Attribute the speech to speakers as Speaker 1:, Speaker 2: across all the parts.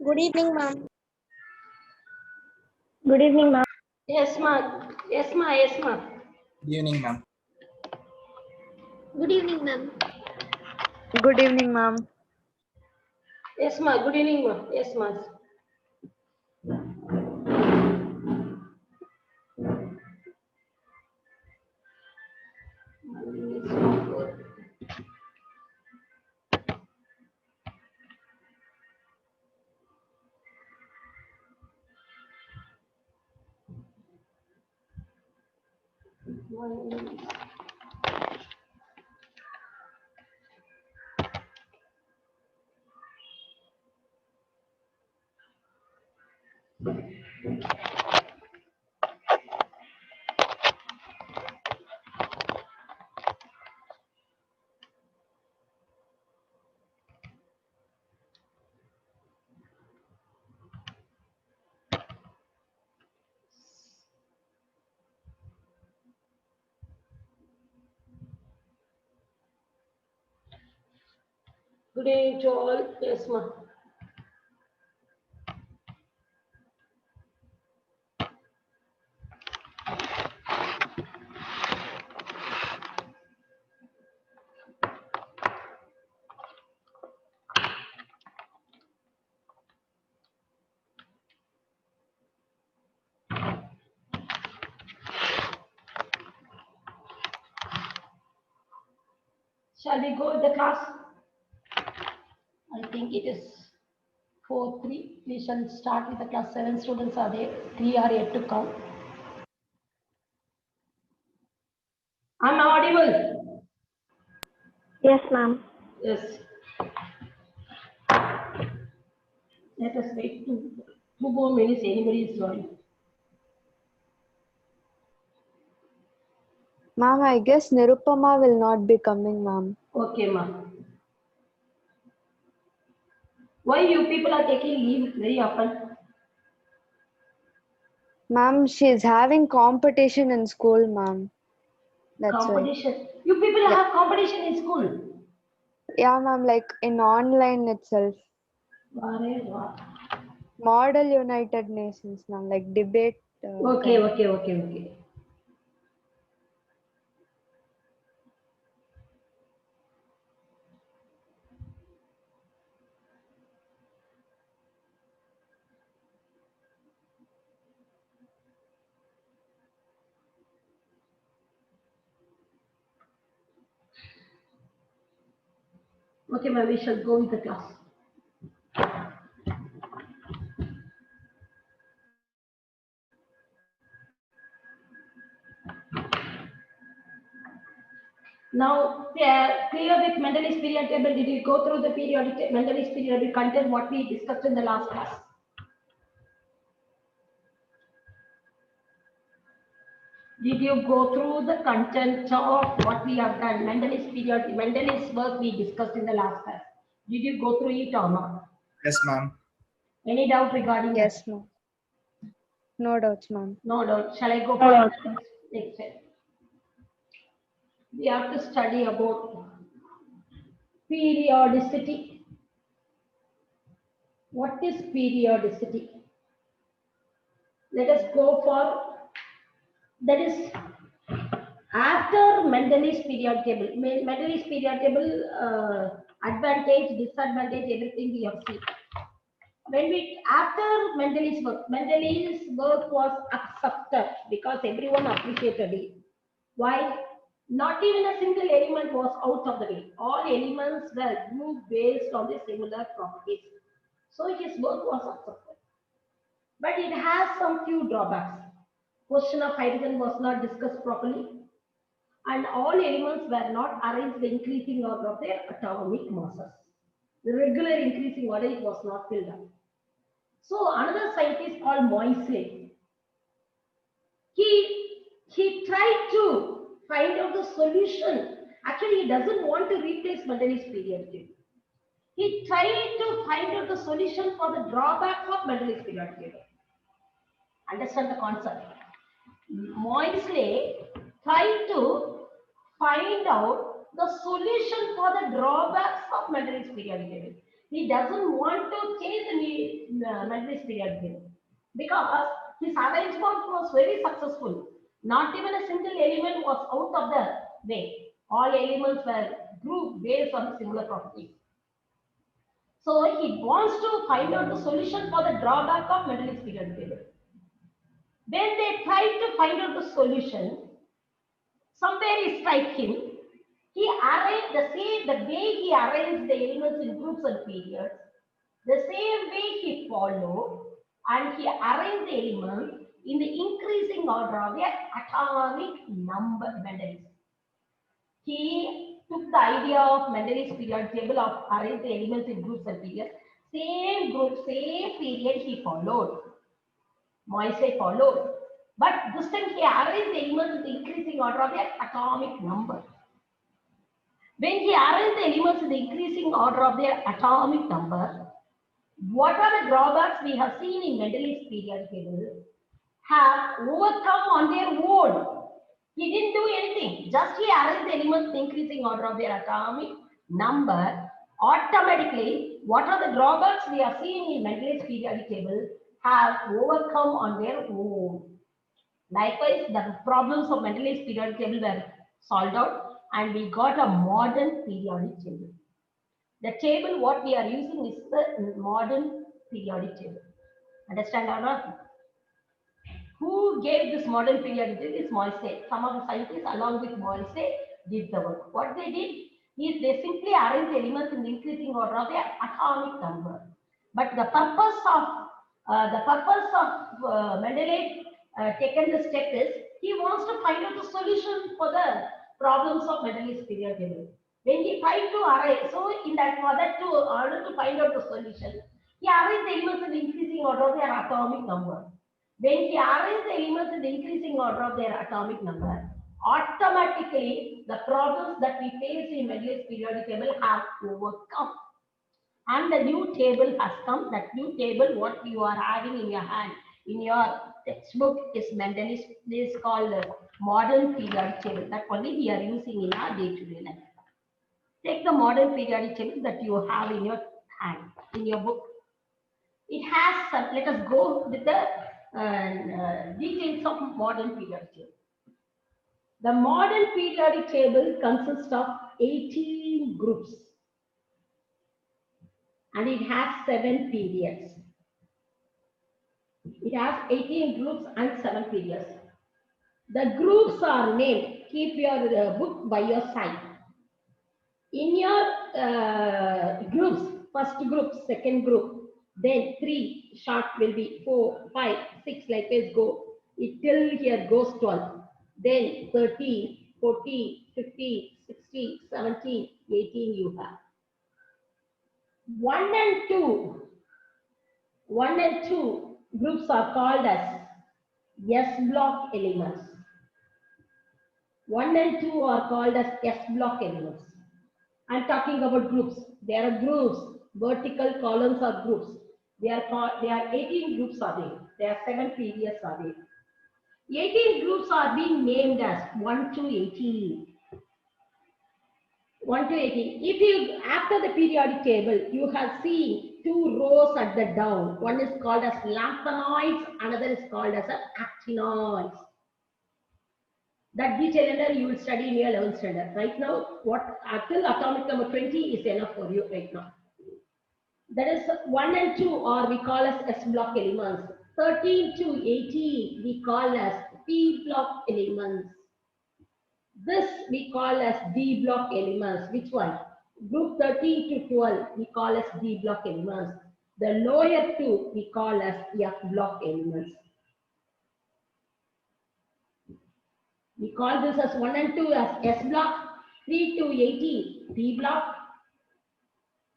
Speaker 1: Good evening, ma'am.
Speaker 2: Good evening, ma'am.
Speaker 3: Yes, ma. Yes, ma. Yes, ma.
Speaker 4: Good evening, ma'am.
Speaker 1: Good evening, ma'am.
Speaker 2: Good evening, ma'am.
Speaker 3: Yes, ma. Good evening, ma. Yes, ma. Good evening to all. Yes, ma. Shall we go with the class? I think it is 4:03. We shall start with the class. 7 students are there. 3 are yet to come. I'm audible.
Speaker 2: Yes, ma'am.
Speaker 3: Yes. Let us wait 2 more minutes. Anybody is joining.
Speaker 2: Ma'am, I guess Nirupama will not be coming, ma'am.
Speaker 3: Okay, ma. Why you people are taking leave very often?
Speaker 2: Ma'am, she's having competition in school, ma'am. That's why.
Speaker 3: Competition. You people
Speaker 2: Yeah.
Speaker 3: have competition in school.
Speaker 2: Yeah, ma'am, like in online itself.
Speaker 3: Ware wah.
Speaker 2: Model United Nations, ma'am, like debate.
Speaker 3: Okay, okay, okay, okay. Okay, ma'am, we shall go with the class. Now, clear with Mendele's period table. Did you go through the periodic Mendele's periodic content what we discussed in the last class? Did you go through the content of what we have done? Mendele's work we discussed in the last class. Did you go through it or not?
Speaker 4: Yes, ma'am.
Speaker 3: Any doubt regarding
Speaker 2: Yes,
Speaker 3: that?
Speaker 2: ma'am. No doubts, ma'am.
Speaker 3: No doubt. Shall I go for next step? We have to study about periodicity. What is periodicity? Let us go for that is after Mendele's period table. Mendele's period table advantage, disadvantage, everything we have seen. When we after Mendele's work was accepted because everyone appreciated it. Why? Not even a single element was out of the way. All elements were grouped based on the similar properties. So his work was accepted. But it has some few drawbacks. Question of hydrogen was not discussed properly, and all elements were not arranged the increasing order of their atomic masses. The regular increasing order it was not filled up. So another scientist called Moislet, he tried to find out the solution. Actually, he doesn't want to replace Mendele's period table. He tried to find out the solution for the drawbacks of Mendele's period table. Understand the concept. Moislet tried to find out the solution for the drawbacks of Mendele's periodic table. He doesn't want to change the Mendeley's periodic table because his arrangement was very successful. Not even a single element was out of the way. All elements were grouped based on similar properties. So he wants to find out the solution for the drawback of Mendeley's periodic table. When they tried to find out the solution, somewhere he strike him. He arranged the way he arranged the elements in groups and periods, the same way he followed, and he arranged the elements in the increasing order of their atomic number Mendeley's. He took the idea of Mendeley's periodic table of arrange the elements in groups and periods. Same group, same period he followed. Moishe followed. But this time he arranged the elements in the increasing order of their atomic number. When he arranged the elements in the increasing order of their atomic number, what are the drawbacks we have seen in Mendeley's periodic table have overcome on their own. He didn't do anything. Just he arranged the elements in the increasing order of their atomic number. Automatically, what are the drawbacks we are seeing in Mendeley's periodic table have overcome on their own. Likewise, the problems of Mendeley's periodic table were solved out and we got a modern periodic table. The table what we are using is the modern periodic table. Understand or not? Who gave this modern periodic table is Moishe. Some of the scientists along with Moishe did the work. What they did is they simply arranged the elements in the increasing order of their atomic number. But the purpose of Mendeley taken the step is he wants to find out the solution for the problems of Mendeley's periodic table. When he tried to arrange, so in that order to find out the solution, he arranged the elements in the increasing order of their atomic number. When he arranged the elements in the increasing order of their atomic number, automatically the problems that we face in Mendeley's periodic table have overcome. And the new table has come. That new table, what you are having in your hand, in your textbook, is Mendeley's. This is called the modern periodic table. That only we are using in our day-to-day life. Take the modern periodic table that you have in your hand, in your book. It has some. Let us go with the details of modern periodic table. The modern periodic table consists of 18 groups and it has 7 periods. It has 18 groups and 7 periods. The groups are named. Keep your book by your side. In your groups, first group, second group, then 3 short will be 4, 5, 6 like this go. It till here goes 12. Then 13, 14, 15, 16, 17, 18 you have. 1 and 2 groups are called as S block elements. 1 and 2 are called as S block elements. I'm talking about groups. There are groups, vertical columns are groups. There are 18 groups are there. There are 7 periods are there. 18 groups are being named as 1 to 18. 1 to 18. If you, after the periodic table, you have seen 2 rows at the down. One is called as lanthanoids, another is called as actinoids. That detail you will study in your 11th standard. Right now, what till atomic number 20 is enough for you right now. That is 1 and 2 or we call as S block elements. 13 to 18 we call as P block elements. This we call as D block elements. Which one? Group 13 to 12 we call as D block elements. The lower 2 we call as F block elements. We call this as 1 and 2 as S block, 3 to 18 P block,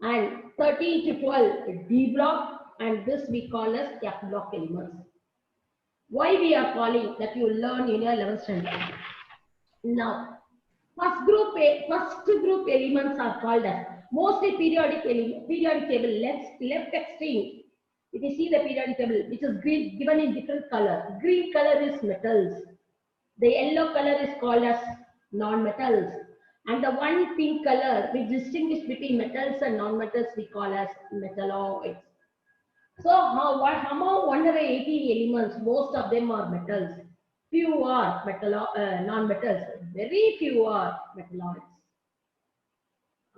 Speaker 3: and 13 to 12 D block, and this we call as F block elements. Why we are calling that you learn in your 11th standard. Now, first group elements are called as mostly periodic table left extreme. If you see the periodic table, which is green, given in different color. Green color is metals. The yellow color is called as non-metals. And the one pink color which distinguish between metals and non-metals we call as metalloids. So among 118 elements, most of them are metals. Few are non-metals. Very few are metalloids.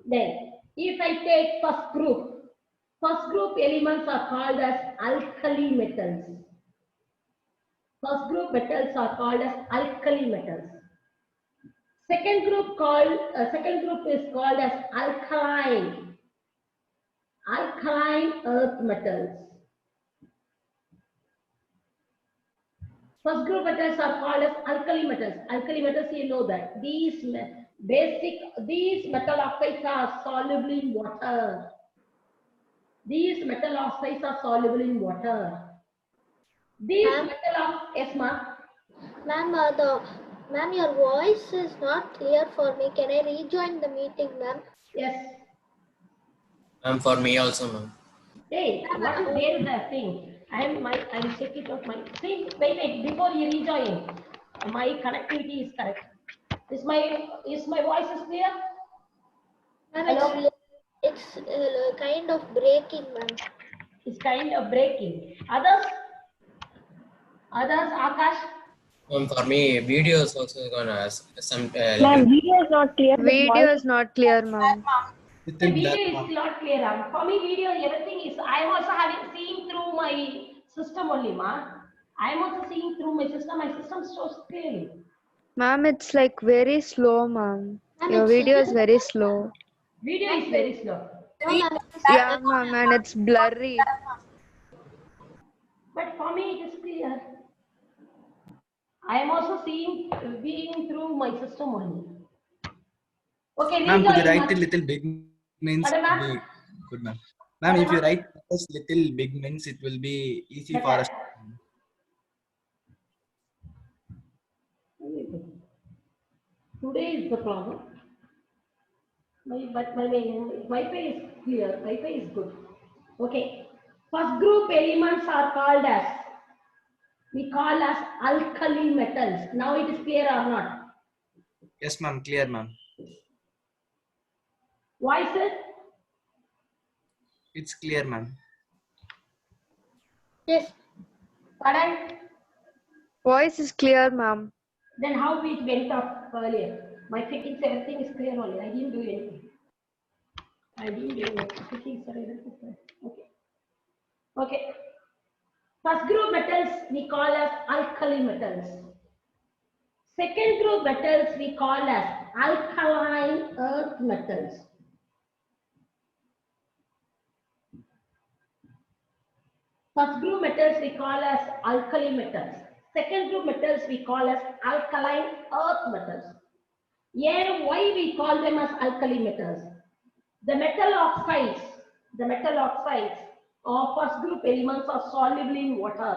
Speaker 3: Then, if I take first group elements are called as alkali metals. First group metals are called as alkali metals. Second group is called as alkaline earth metals. First group metals are called as alkali metals. Alkali metals, you know that these metal oxides are soluble in water. These metal oxides are soluble in water. These yes, ma'am.
Speaker 1: Ma'am, your voice is not clear for me. Can I rejoin the meeting, ma'am?
Speaker 3: Yes.
Speaker 5: For me also, ma'am.
Speaker 3: Hey, what is there the thing? I will check it out. See, wait, before you rejoin, my connectivity is correct. Is my voice is clear?
Speaker 1: Ma'am,
Speaker 3: Hello?
Speaker 1: it's kind of breaking, ma'am.
Speaker 3: It's kind of breaking. Others, Akash?
Speaker 5: For me, video is also gonna ask some.
Speaker 6: Ma'am, video is not clear.
Speaker 2: Video is not clear, ma'am.
Speaker 3: The
Speaker 4: Little
Speaker 3: video
Speaker 4: black,
Speaker 3: is not clear. For me, video, everything is, I am also seeing through my system only, ma. I am also seeing through my system. My system shows clearly.
Speaker 2: Ma'am, it's like very slow, ma'am.
Speaker 1: Ma'am,
Speaker 2: Your
Speaker 1: it's
Speaker 2: video is very slow.
Speaker 3: Video is very slow.
Speaker 1: No, ma'am,
Speaker 2: Yeah, ma'am, and it's blurry.
Speaker 3: But for me, it is clear. I am also seeing through my system only. Okay,
Speaker 4: ma'am, could you
Speaker 3: rejoin,
Speaker 4: write it little big means
Speaker 3: Pardon,
Speaker 4: it will
Speaker 3: ma'am?
Speaker 4: be good, ma'am. Ma'am, if you write this little big means it will be easy for us.
Speaker 3: Today is the problem. But my Wi-Fi is clear. Wi-Fi is good. Okay. First group elements are called as, we call as alkali metals. Now it is clear or not?
Speaker 4: Yes, ma'am. Clear, ma'am.
Speaker 3: Why is it?
Speaker 4: It's clear, ma'am.
Speaker 1: yes.
Speaker 3: Pardon?
Speaker 2: Voice is clear, ma'am.
Speaker 3: Then how it went off earlier? My fittings, everything is clear only. I didn't do anything. Fittings are everything clear. Okay. Okay. First group metals we call as alkali metals. Second group metals we call as alkaline earth metals. First group metals we call as alkali metals. Second group metals we call as alkaline earth metals. Here, why we call them as alkali metals? The metal oxides of first group elements are soluble in water.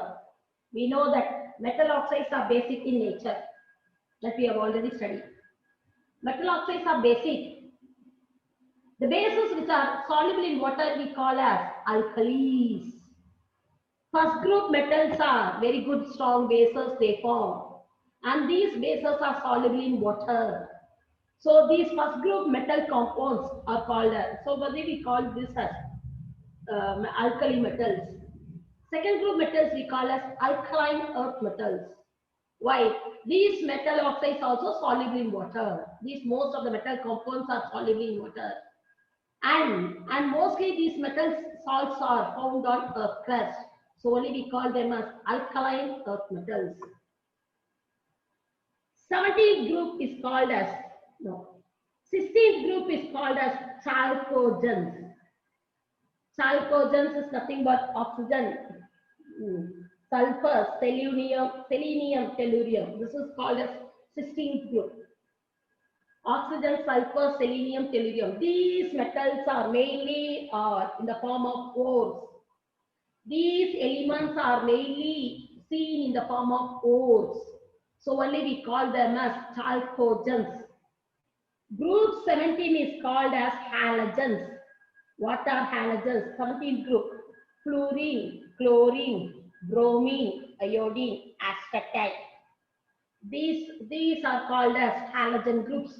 Speaker 3: We know that metal oxides are basic in nature, that we have already studied. Metal oxides are basic. The bases which are soluble in water we call as alkalis. First group metals are very good strong bases they form, and these bases are soluble in water. So these first group metal compounds are called, so what we call this as alkali metals. Second group metals we call as alkaline earth metals. Why? These metal oxides also soluble in water. Most of the metal compounds are soluble in water. And mostly these metal salts are found on earth crust. So only we call them as alkaline earth metals. 17th group is called as, 16th group is called as chalcogens. Chalcogens is nothing but oxygen, sulfur, selenium, tellurium. This is called as 16th group. Oxygen, sulfur, selenium, tellurium. These metals are mainly in the form of ores. These elements are mainly seen in the form of ores. So only we call them as chalcogens. Group 17 is called as halogens. What are halogens? 17th group. Fluorine, chlorine, bromine, iodine, aspartate. These are called as halogen groups.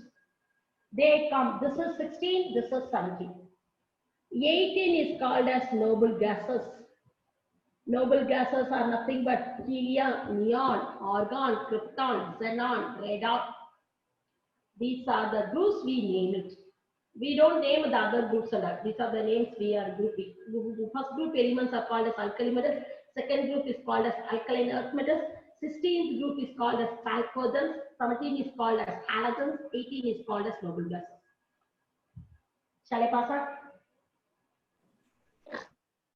Speaker 3: They come. This is 16, this is 17. 18 is called as noble gases. Noble gases are nothing but helium, neon, argon, krypton, xenon, radon. These are the groups we name it. We don't name the other groups a lot. These are the names we are grouping. First group elements are called as alkali metals. Second group is called as alkaline earth metals. 16th group is called as chalcogens. 17 is called as halogens. 18 is called as noble gases. Shall I pass on?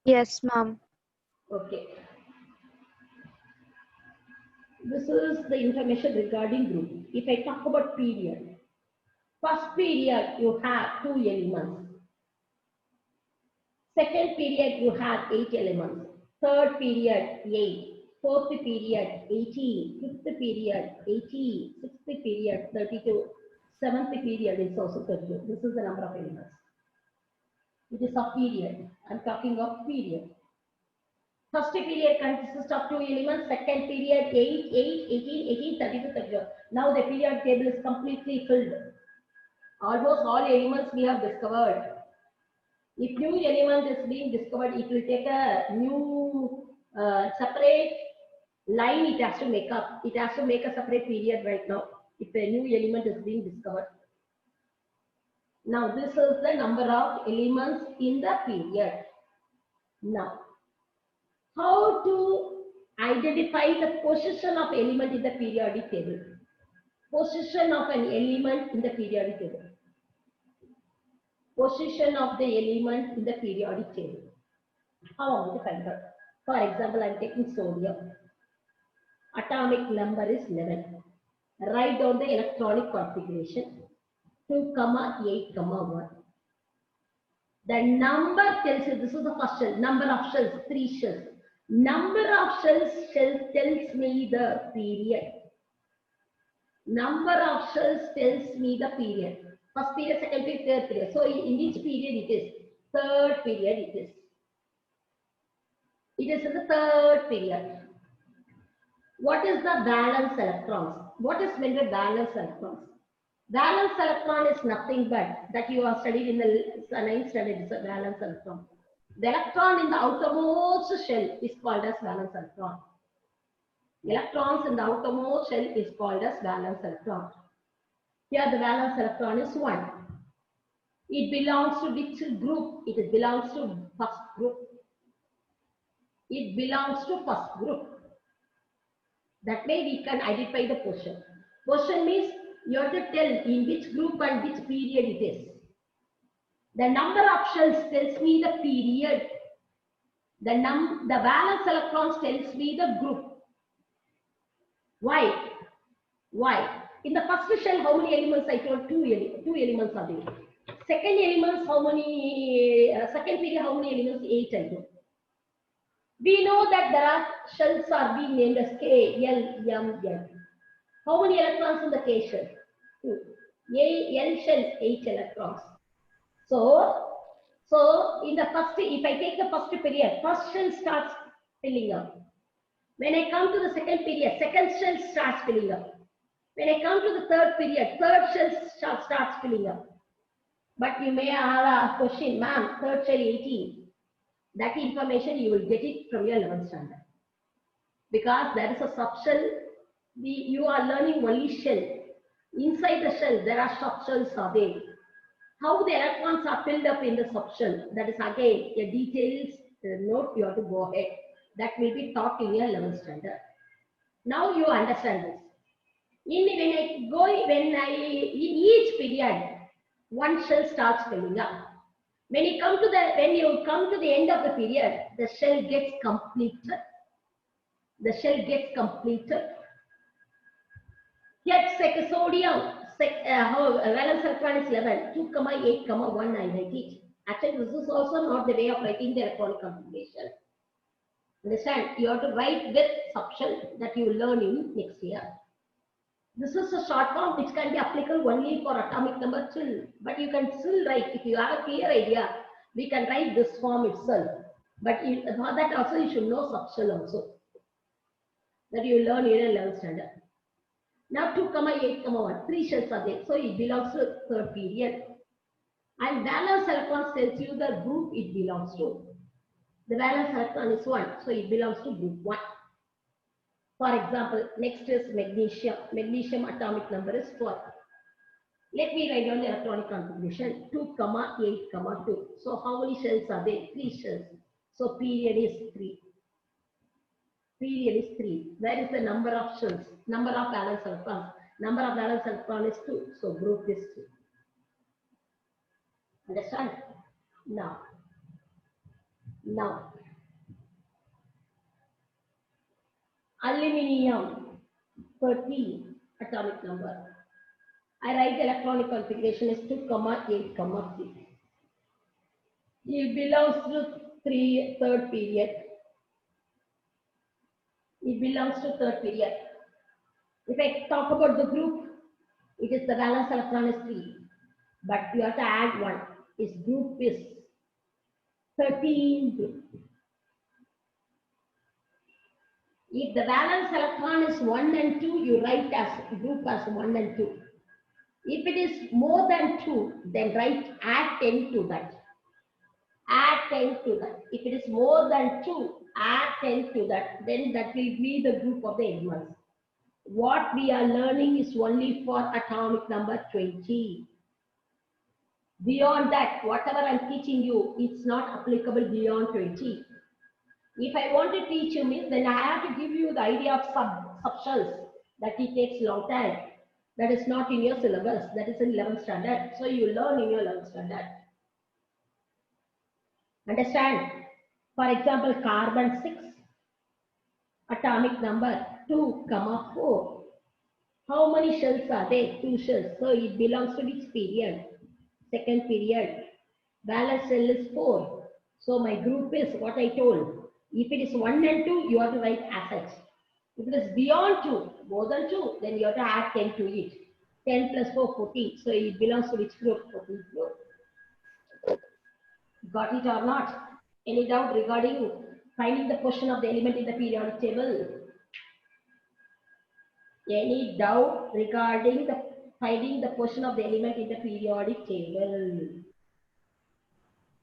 Speaker 2: Yes, ma'am.
Speaker 3: Okay. This is the information regarding group. If I talk about period, first period you have 2 elements. Second period you have 8 elements. Third period 8. Fourth period 18. Fifth period 18. Sixth period 32. Seventh period is also 32. This is the number of elements. It is a period. I'm talking of period. First period consists of 2 elements. Second period 8, 8, 18, 18, 32, 32. Now the period table is completely filled. Almost all elements we have discovered. If new element is being discovered, it will take a new separate line it has to make up. It has to make a separate period right now if a new element is being discovered. Now this is the number of elements in the period. Now, how to identify the position of element in the periodic table? Position of an element in the periodic table. Position of the element in the periodic table. How am I to find out? For example, I am taking sodium. Atomic number is 11. Write down the electronic configuration 2, 8, 1. The number tells you, this is the first shell, number of shells, 3 shells. Number of shells tells me the period. Number of shells tells me the period. First period, second period, third period. So in which period it is? Third period it is. It is in the third period. What is the valence electrons? What is meant by valence electrons? Valence electron is nothing but that you have studied in the 9th standard is a valence electron. The electron in the outermost shell is called as valence electron. Electrons in the outermost shell is called as valence electron. Here the valence electron is 1. It belongs to which group? It belongs to first group. It belongs to first group. That way we can identify the position. Position means you have to tell in which group and which period it is. The number of shells tells me the period. The valence electrons tells me the group. Why? Why? In the first shell, how many elements? I told 2 elements are there. Second elements, how many? Second period, how many elements? 8 I told. We know that there are shells are being named as K, L, M, N. How many electrons in the K shell? 2. L shell, 8 electrons. So in the first, if I take the first period, first shell starts filling up. When I come to the second period, second shell starts filling up. When I come to the third period, third shell starts filling up. But you may have a question, ma'am, third shell 18. That information you will get it from your 11th standard. Because there is a subshell, you are learning only shell. Inside the shell, there are subshells are there. How the electrons are filled up in the subshell, that is again a details note you have to go ahead. That will be taught in your 11th standard. Now you understand this. In each period, one shell starts filling up. When you come to the end of the period, the shell gets completed. The shell gets completed. Yet sodium, valence electron is 11, 2, 8, 1, I write it. Actually, this is also not the way of writing the electronic configuration. Understand? You have to write with subshell that you will learn in next year. This is a short form which can be applicable only for atomic number still. But you can still write, if you have a clear idea, we can write this form itself. But for that also you should know subshell also. That you learn in a 11th standard. Now 2, 8, 1. 3 shells are there. So it belongs to third period. And valence electron tells you the group it belongs to. The valence electron is 1. So it belongs to group 1. For example, next is magnesium. Magnesium atomic number is 4. Let me write down the electronic configuration 2, 8, 2. So how many shells are there? 3 shells. So period is 3. Period is 3. Where is the number of shells? Number of valence electrons. Number of valence electrons is 2. So group is 2. Understand? Now, aluminium 13 atomic number. I write the electronic configuration is 2, 8, 3. It belongs to third period. It belongs to third period. If I talk about the group, it is the valence electron is 3. But you have to add 1. Its group is 13 group. If the valence electron is 1 and 2, you write as group as 1 and 2. If it is more than 2, then write add 10 to that. Add 10 to that. If it is more than 2, add 10 to that. Then that will be the group of the elements. What we are learning is only for atomic number 20. Beyond that, whatever I'm teaching you, it's not applicable beyond 20. If I want to teach you means, then I have to give you the idea of subshells that it takes long time. That is not in your syllabus. That is in 11th standard. So you learn in your 11th standard. Understand? For example, carbon 6, atomic number 2, 4. How many shells are there? 2 shells. So it belongs to which period? Second period. Valence shell is 4. So my group is what I told. If it is 1 and 2, you have to write as such. If it is beyond 2, more than 2, then you have to add 10 to it. 10 plus 4, 14. So it belongs to which group? 14 group. Got it or not? Any doubt regarding finding the position of the element in the periodic table? Any doubt regarding finding the position of the element in the periodic table?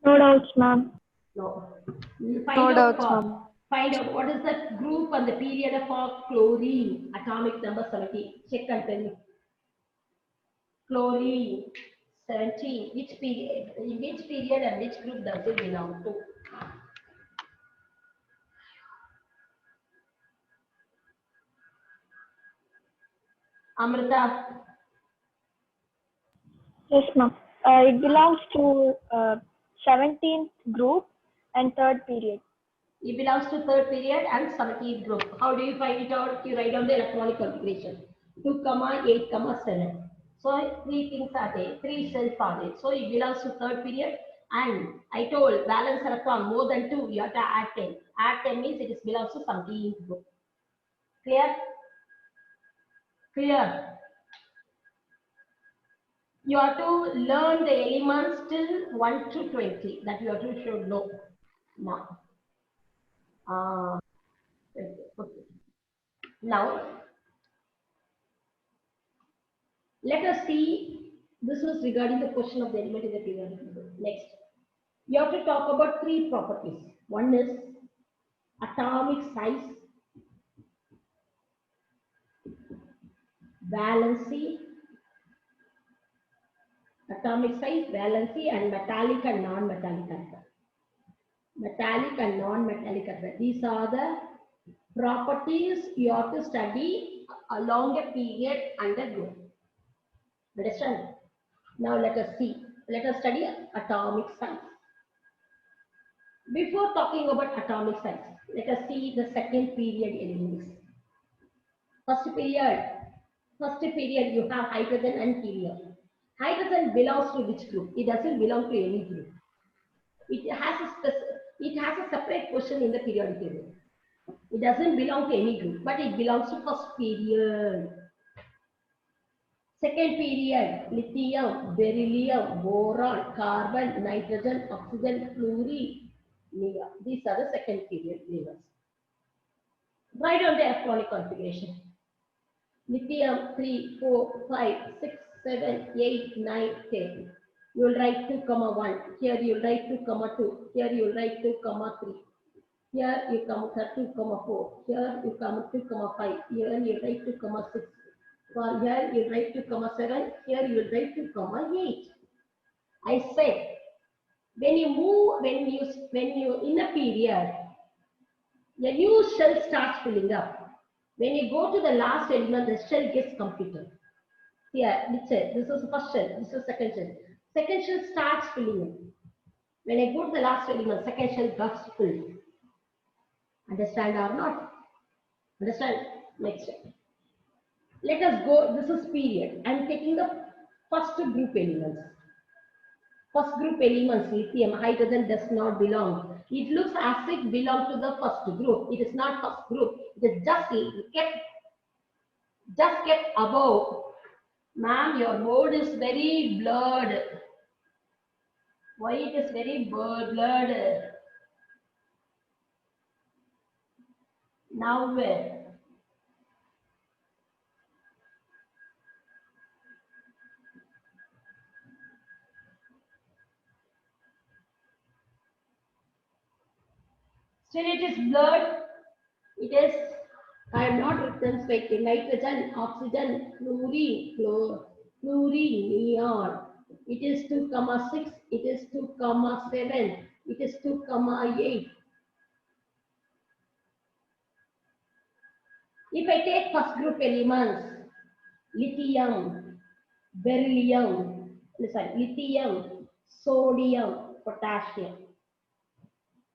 Speaker 6: No doubts, ma'am.
Speaker 3: No.
Speaker 2: No doubts, ma'am.
Speaker 3: Find out what is the group and the period of chlorine, atomic number 17. Check and tell me. Chlorine 17. Which period? In which period and which group does it belong to? Amrita.
Speaker 6: Yes, ma'am. It belongs to 17th group and third period.
Speaker 3: It belongs to third period and 17th group. How do you find it out? You write down the electronic configuration. 2, 8, 7. So 3 things are there. 3 shells are there. So it belongs to third period. And I told valence electron more than 2, you have to add 10. Add 10 means it belongs to 17th group. Clear? Clear? You have to learn the elements till 1 to 20. That you have to should know now. Okay. Now, let us see. This was regarding the question of the element in the periodic table. Next, you have to talk about 3 properties. One is atomic size, valency, and metallic and non-metallic order. Metallic and non-metallic order. These are the properties you have to study along a period and a group. Understand? Now let us see. Let us study atomic size. Before talking about atomic size, let us see the second period elements. First period you have hydrogen and helium. Hydrogen belongs to which group? It doesn't belong to any group. It has a separate position in the periodic table. It doesn't belong to any group, but it belongs to first period. Second period, lithium, beryllium, boron, carbon, nitrogen, oxygen, fluorine, neon. These are the second period elements. Write down the electronic configuration. Lithium 3, 4, 5, 6, 7, 8, 9, 10. You will write 2, 1. Here you will write 2, 2. Here you will write 2, 3. Here you come to 2, 4. Here you come 2, 5. Here you write 2, 6. For here you write 2, 7. Here you will write 2, 8. I said, when you move, when you in a period, a new shell starts filling up. When you go to the last element, the shell gets completed. Here, this is the first shell, this is second shell. Second shell starts filling in. When I go to the last element, second shell gets filled. Understand or not? Understand? Next step. Let us go, this is period. I am taking the first group elements. First group elements, lithium, hydrogen does not belong. It looks as if it belongs to the first group. It is not first group. It is just kept above. Ma'am, your board is very blurred. Why it is very blurred? Now where? Still it is blurred. It is, I have not written spectrum, nitrogen, oxygen, fluorine, fluorine, neon. It is 2, 6, it is 2, 7, it is 2, 8. If I take first group elements, lithium, beryllium, lithium, sodium, potassium.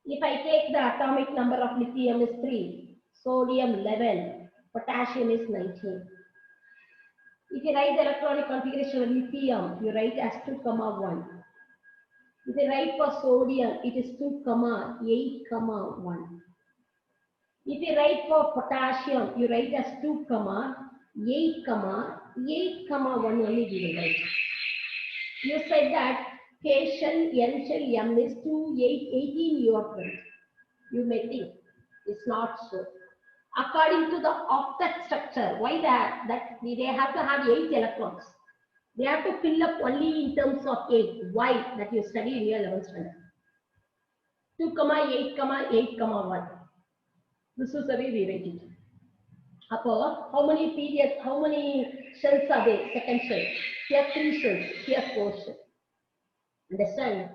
Speaker 3: If I take the atomic number of lithium is 3, sodium 11, potassium is 19. If you write the electronic configuration of lithium, you write as 2, 1. If you write for sodium, it is 2, 8, 1. If you write for potassium, you write as 2, 8, 8, 1 only we will write. You said that K shell, N shell, M is 2, 8, 18 you are right. You may think it's not so. According to the octet structure, why that they have to have 8 electrons. They have to fill up only in terms of 8. Why? That you study in your 11th standard. 2, 8, 8, 1. This is the way we write it. How many periods, how many shells are there? Second shell. Here 3 shells, here 4 shells. Understand?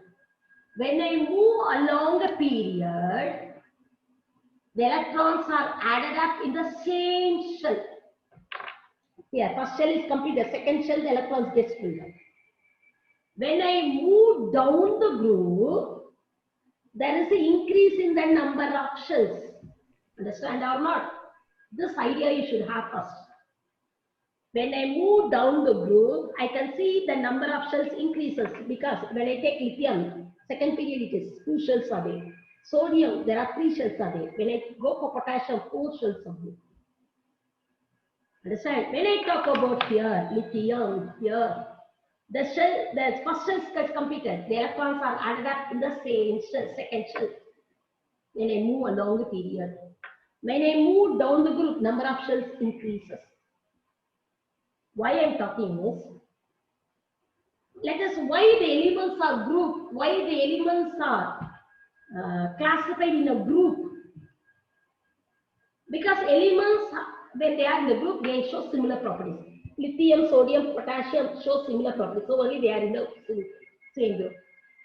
Speaker 3: When I move along a period, the electrons are added up in the same shell. Here, first shell is completed, second shell, the electrons get filled up. When I move down the group, there is an increase in the number of shells. Understand or not? This idea you should have first. When I move down the group, I can see the number of shells increases because when I take lithium, second period it is 2 shells are there. Sodium, there are 3 shells are there. When I go for potassium, 4 shells are there. Understand? When I talk about here, lithium, here, the first shell gets completed. The electrons are added up in the same shell, second shell. When I move along the period. When I move down the group, number of shells increases. Why I am talking is, let us, why the elements are grouped, why the elements are classified in a group. Because elements, when they are in the group, they show similar properties. Lithium, sodium, potassium show similar properties. So only they are in the same group.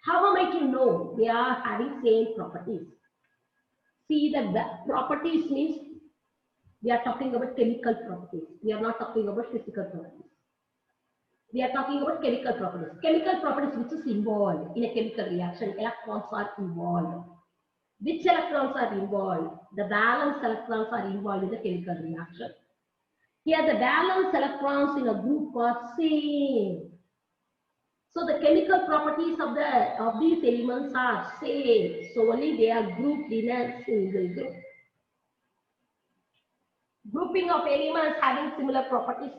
Speaker 3: How am I to know they are having same properties? See, the properties means we are talking about chemical properties. We are not talking about physical properties. We are talking about chemical properties. Chemical properties which is involved in a chemical reaction. Electrons are involved. Which electrons are involved? The valence electrons are involved in the chemical reaction. Here the valence electrons in a group are same. So the chemical properties of these elements are same. So only they are grouped in a single group. Grouping of elements having similar properties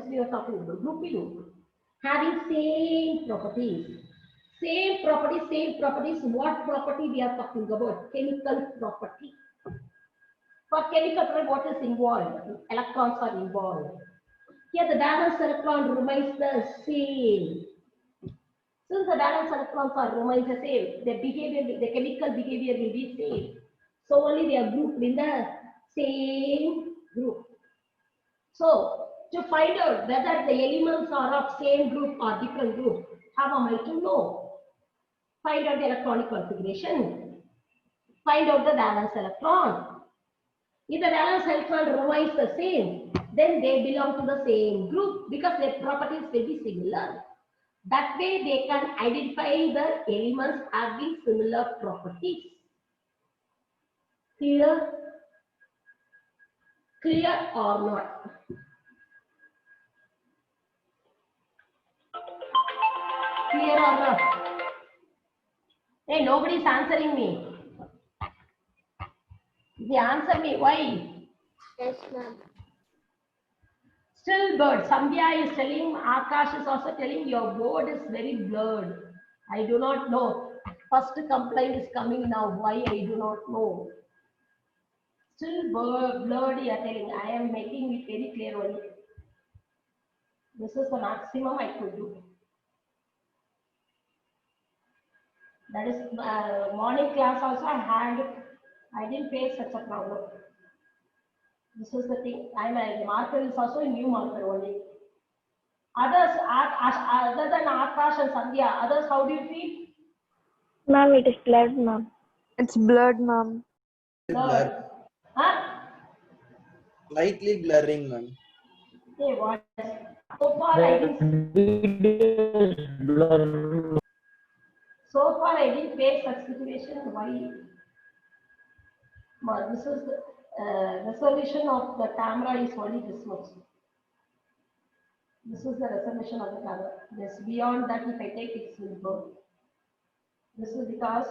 Speaker 3: we are talking about. Grouping. Having same properties. Same properties. What property we are talking about? Chemical property. For chemical property, what is involved? Electrons are involved. Here the valence electron remains the same. Since the valence electrons are remains the same, the behavior, the chemical behavior will be same. So only they are grouped in the same group. So to find out whether the elements are of same group or different group, how am I to know? Find out the electronic configuration. Find out the valence electron. If the valence electron remains the same, then they belong to the same group because their properties will be similar. That way they can identify the elements having similar properties. Clear? Clear or not? Clear or not? Hey, nobody's answering me. They answer me, why?
Speaker 1: Yes, ma'am.
Speaker 3: Still blurred. Sandhya is telling, Akash is also telling your board is very blurred. I do not know. First complaint is coming now. Why I do not know. Still blurred you are telling. I am making it very clear only. This is the maximum I could do. That is morning class also I didn't face such a problem. This is the thing. My marker is also a new marker only. Others, other than Akash and Sandhya, others, how do you feel?
Speaker 6: Ma'am, it is blurred, ma'am.
Speaker 2: It's blurred, ma'am.
Speaker 3: Blurred. Huh?
Speaker 4: Slightly blurring, ma'am.
Speaker 3: Hey, what? So far I didn't face such situation. Why? But this is the resolution of the camera is only this much. This is the resolution of the camera. This beyond that, if I take it, it will go. This is because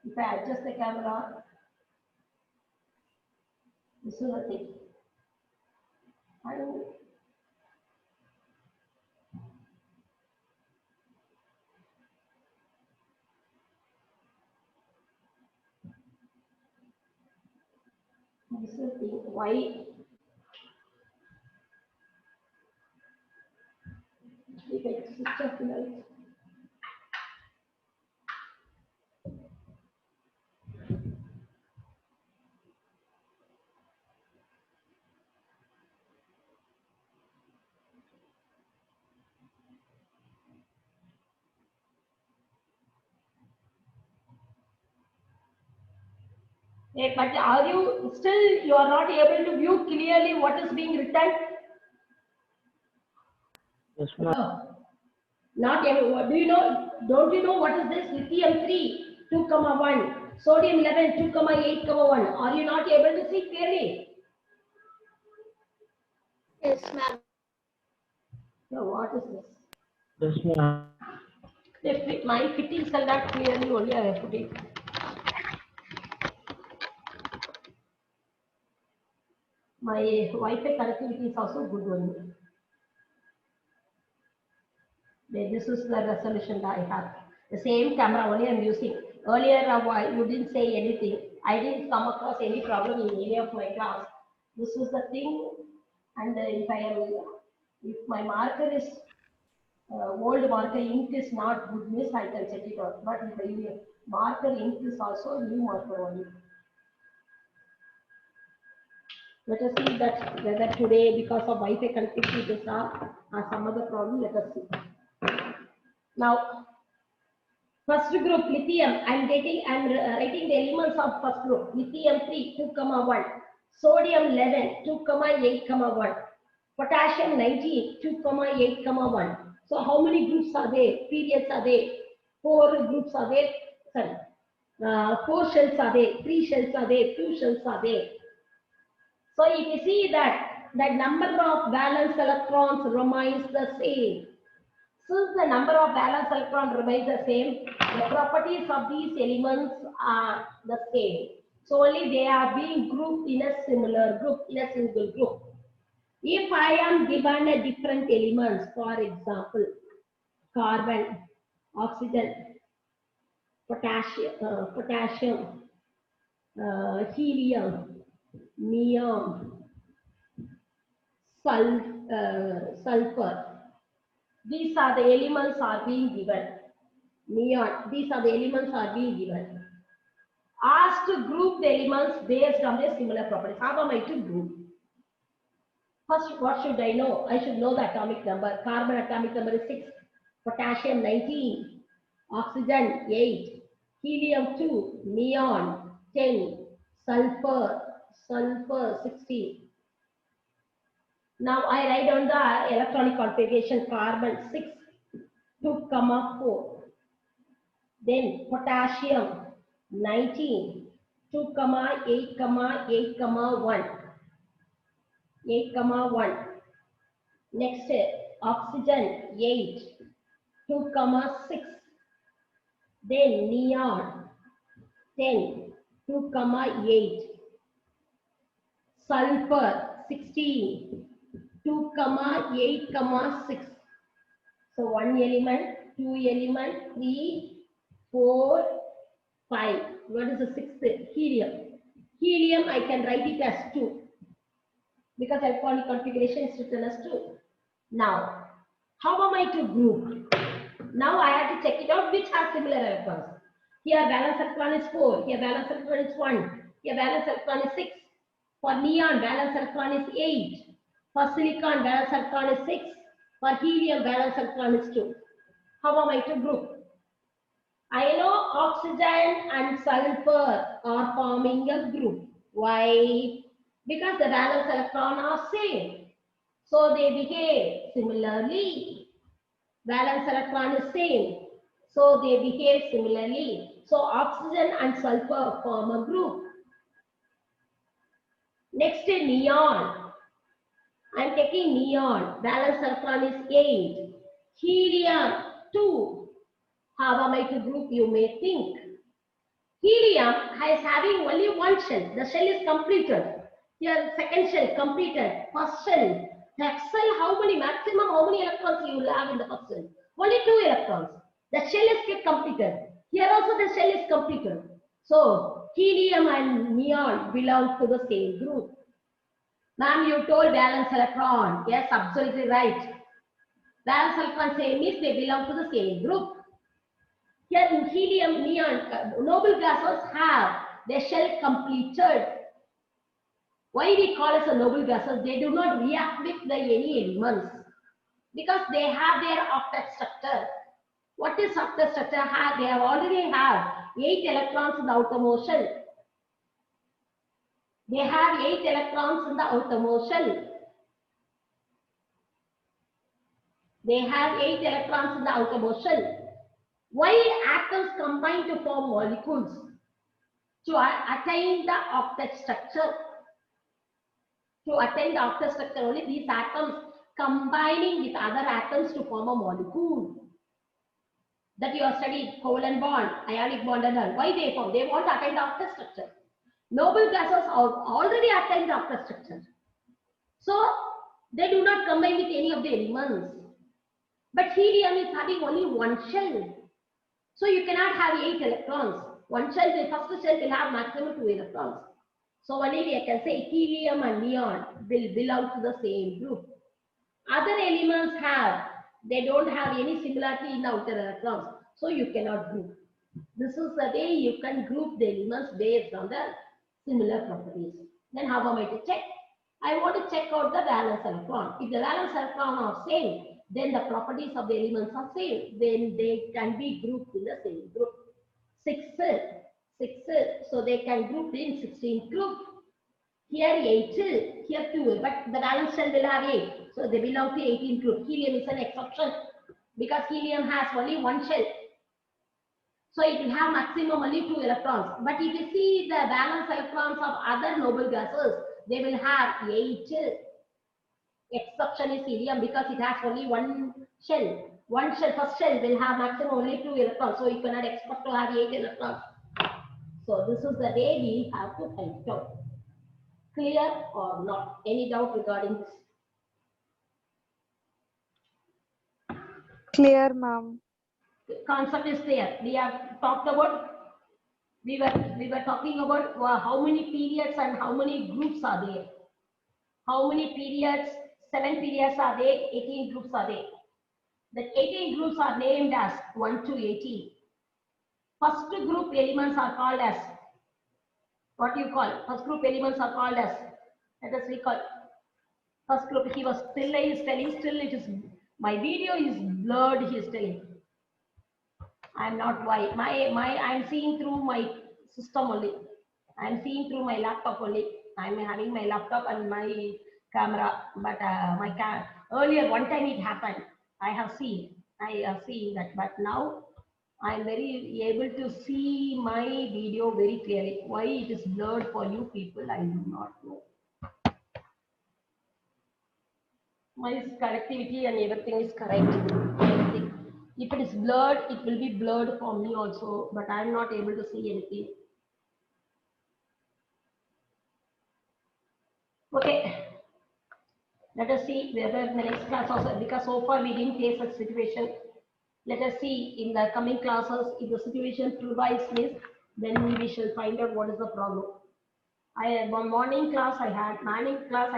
Speaker 3: if I adjust the camera, this is the thing. And this is the thing. Why? If I switch off the light. But are you still, you are not able to view clearly what is being written?
Speaker 7: Yes, ma'am.
Speaker 3: Not able. Do you know, don't you know what is this? Lithium 3, 2, 1, sodium 11, 2, 8, 1. Are you not able to see clearly?
Speaker 1: Yes, ma'am.
Speaker 3: So what is this?
Speaker 7: Yes, ma'am.
Speaker 3: If my fittings are not clearly, only I have put it. My Wi-Fi connectivity is also good only. This is the resolution that I have. The same camera only I am using. Earlier, you didn't say anything. I didn't come across any problem in any of my class. This is the thing. And if my marker is old marker ink is not good, miss, I can set it out. But if the marker ink is also new marker only. Let us see that whether today, because of Wi-Fi connectivity, or some other problem. Let us see. Now, first group lithium. I'm writing the elements of first group. Lithium 3, 2, 1. Sodium 11, 2, 8, 1. Potassium 19, 2, 8, 1. So how many groups are there? Periods are there? 4 groups are there? Sorry. 4 shells are there? 3 shells are there? 2 shells are there? So if you see that number of valence electrons remains the same. Since the number of valence electrons remains the same, the properties of these elements are the same. So only they are being grouped in a similar group, in a single group. If I am given a different elements, for example, carbon, oxygen, potassium, helium, neon, sulfur, sulfur. These are the elements are being given. Neon, these are the elements are being given. Asked to group the elements based on their similar properties. How am I to group? First, what should I know? I should know the atomic number. Carbon atomic number is 6, potassium 19, oxygen 8, helium 2, neon 10, sulfur 16. Now I write down the electronic configuration: carbon 6, 2, 4. Then potassium 19, 2, 8, 8, 1. 8, 1. Next, oxygen 8, 2, 6. Then neon 10, 2, 8. Sulfur 16, 2, 8, 6. So 1 element, 2 element, 3, 4, 5. What is the sixth? Helium. Helium I can write it as 2 because electronic configuration is written as 2. Now, how am I to group? Now I have to check it out which has similar electrons. Here valence electron is 4, here valence electron is 1, here valence electron is 6. For neon, valence electron is 8. For silicon, valence electron is 6. For helium, valence electron is 2. How am I to group? I know oxygen and sulfur are forming a group. Why? Because the valence electron are same. So they behave similarly. Valence electron is same. So they behave similarly. So oxygen and sulfur form a group. Next is neon. I am taking neon. Valence electron is 8. Helium 2. How am I to group, you may think? Helium is having only one shell. The shell is completed. Here second shell completed. First shell. Next shell, how many electrons you will have in the first shell? Only 2 electrons. The shell is get completed. Here also the shell is completed. So helium and neon belong to the same group. Ma'am, you told valence electron. Yes, absolutely right. Valence electron same means they belong to the same group. Here in helium, neon, noble gases have their shell completed. Why we call it a noble gases? They do not react with any elements because they have their octet structure. What is octet structure? They have already have 8 electrons in the outermost shell. They have 8 electrons in the outermost shell. They have 8 electrons in the outermost shell. Why atoms combine to form molecules? To attain the octet structure. To attain the octet structure, only these atoms combining with other atoms to form a molecule. That you have studied covalent bond, ionic bond and all. Why they form? They want to attain the octet structure. Noble gases already attain the octet structure. So they do not combine with any of the elements. But helium is having only one shell. So you cannot have 8 electrons. One shell, the first shell will have maximum 2 electrons. So only I can say helium and neon will belong to the same group. Other elements they don't have any similarity in the outer electrons. So you cannot group. This is the way you can group the elements based on the similar properties. Then how am I to check? I want to check out the valence electron. If the valence electron are same, then the properties of the elements are same. Then they can be grouped in the same group. 6, so they can group in 16 group. Here 8, here 2, but the valence shell will have 8. So they belong to 18 group. Helium is an exception because helium has only one shell. So it will have maximum only 2 electrons. But if you see the valence electrons of other noble gases, they will have 8. Exception is helium because it has only one shell. One shell, first shell will have maximum only 2 electrons. So you cannot expect to have 8 electrons. So this is the way we have to find it out. Clear or not? Any doubt regarding this?
Speaker 2: Clear, ma'am.
Speaker 3: The concept is clear. We have talked about. We were talking about how many periods and how many groups are there. How many periods, 7 periods are there, 18 groups are there. The 18 groups are named as 1 to 18. First group elements are called as, what do you call? First group elements are called as, let us recall. First group, he was still, he is telling, still it is, my video is blurred, he is telling. I am not why. I am seeing through my system only. I am seeing through my laptop only. I am having my laptop and my camera, but earlier one time it happened. I have seen that, but now I am very able to see my video very clearly. Why it is blurred for you people, I do not know. My connectivity and everything is correct. Everything. If it is blurred, it will be blurred for me also, but I am not able to see anything. Okay. Let us see whether in the next class also, because so far we didn't face such situation. Let us see in the coming classes, if the situation prevails this, then we shall find out what is the problem. I had one morning class, I